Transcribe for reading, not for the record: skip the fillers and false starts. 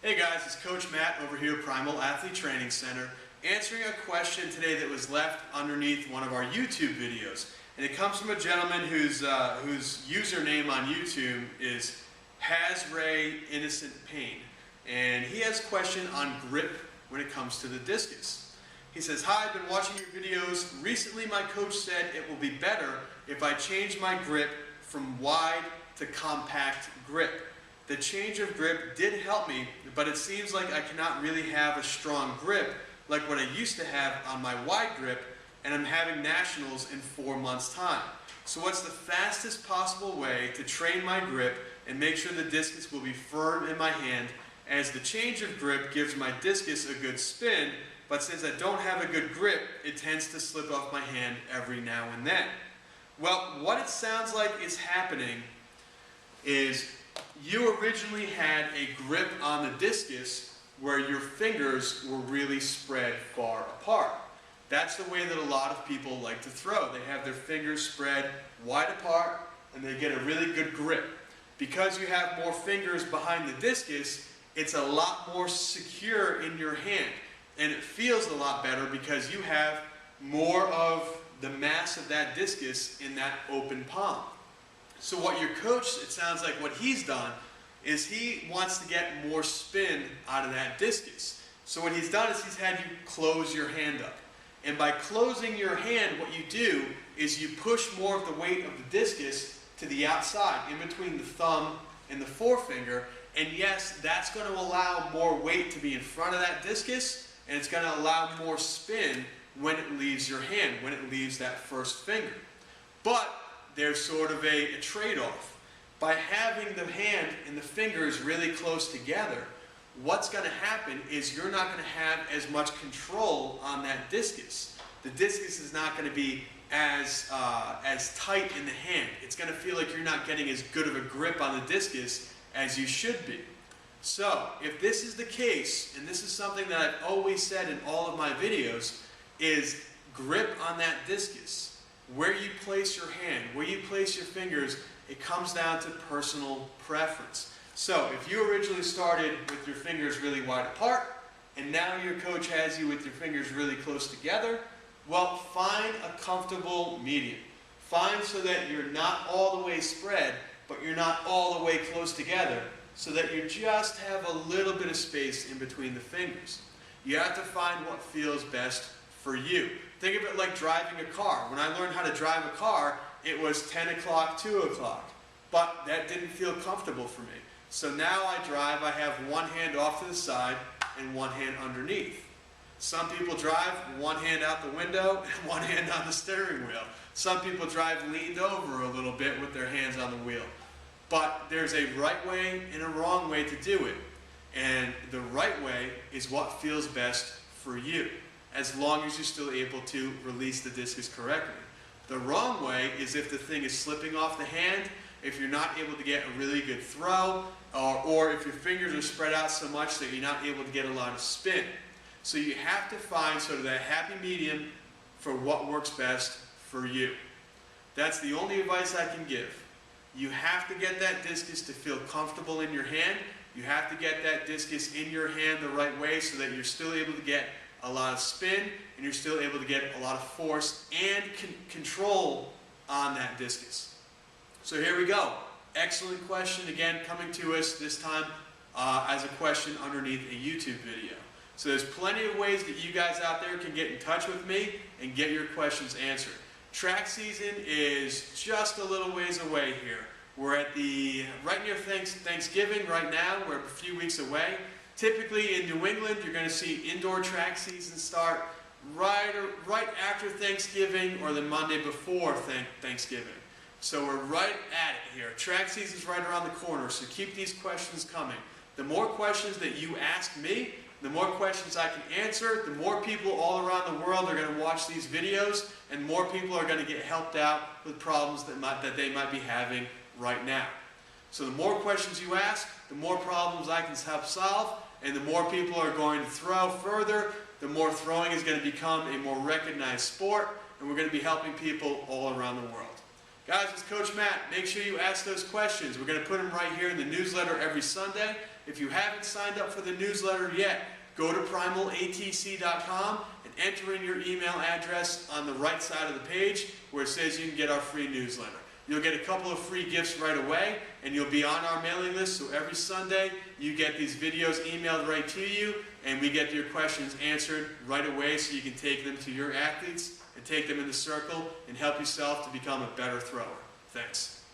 Hey guys, it's Coach Matt over here at Primal Athlete Training Center, answering a question today that was left underneath one of our YouTube videos. And it comes from a gentleman whose username on YouTube is HasRay Innocent Pain. And he has a question on grip when it comes to the discus. He says, "Hi, I've been watching your videos. Recently my coach said it will be better if I change my grip from wide to compact grip. The change of grip did help me, but it seems like I cannot really have a strong grip like what I used to have on my wide grip, and I'm having nationals in 4 months' time. So what's the fastest possible way to train my grip and make sure the discus will be firm in my hand, as the change of grip gives my discus a good spin, but since I don't have a good grip, it tends to slip off my hand every now and then?" Well, what it sounds like is happening is you originally had a grip on the discus where your fingers were really spread far apart. That's the way that a lot of people like to throw. They have their fingers spread wide apart and they get a really good grip. Because you have more fingers behind the discus, it's a lot more secure in your hand. And it feels a lot better because you have more of the mass of that discus in that open palm. So what your coach, it sounds like what he's done, is he wants to get more spin out of that discus. So what he's done is he's had you close your hand up. And by closing your hand, what you do is you push more of the weight of the discus to the outside, in between the thumb and the forefinger. And yes, that's going to allow more weight to be in front of that discus, and it's going to allow more spin when it leaves your hand, when it leaves that first finger. But there's sort of a trade-off. By having the hand and the fingers really close together, what's going to happen is you're not going to have as much control on that discus. The discus is not going to be as tight in the hand. It's going to feel like you're not getting as good of a grip on the discus as you should be. So, if this is the case, and this is something that I've always said in all of my videos, is grip on that discus. Where you place your hand, where you place your fingers, it comes down to personal preference. So if you originally started with your fingers really wide apart, and now your coach has you with your fingers really close together, well, find a comfortable medium. Find so that you're not all the way spread, but you're not all the way close together, so that you just have a little bit of space in between the fingers. You have to find what feels best for you. Think of it like driving a car. When I learned how to drive a car, it was 10 o'clock, 2 o'clock. But that didn't feel comfortable for me. So now I drive, I have one hand off to the side and one hand underneath. Some people drive one hand out the window and one hand on the steering wheel. Some people drive leaned over a little bit with their hands on the wheel. But there's a right way and a wrong way to do it. And the right way is what feels best for you, as long as you're still able to release the discus correctly. The wrong way is if the thing is slipping off the hand, if you're not able to get a really good throw, or if your fingers are spread out so much that you're not able to get a lot of spin. So you have to find sort of that happy medium for what works best for you. That's the only advice I can give. You have to get that discus to feel comfortable in your hand. You have to get that discus in your hand the right way so that you're still able to get a lot of spin, and you're still able to get a lot of force and control on that discus. So here we go. Excellent question, again, coming to us this time as a question underneath a YouTube video. So there's plenty of ways that you guys out there can get in touch with me and get your questions answered. Track season is just a little ways away here. We're at right near Thanksgiving right now. We're a few weeks away. Typically in New England, you're going to see indoor track season start right after Thanksgiving or the Monday before Thanksgiving. So we're right at it here. Track season's right around the corner, so keep these questions coming. The more questions that you ask me, the more questions I can answer, the more people all around the world are going to watch these videos, and more people are going to get helped out with problems that they might be having right now. So the more questions you ask, the more problems I can help solve, and the more people are going to throw further, the more throwing is going to become a more recognized sport, and we're going to be helping people all around the world. Guys, it's Coach Matt. Make sure you ask those questions. We're going to put them right here in the newsletter every Sunday, If you haven't signed up for the newsletter yet, go to primalatc.com and enter in your email address on the right side of the page where it says you can get our free newsletter. You'll get a couple of free gifts right away, and you'll be on our mailing list, so every Sunday you get these videos emailed right to you, and we get your questions answered right away so you can take them to your athletes and take them in the circle and help yourself to become a better thrower. Thanks.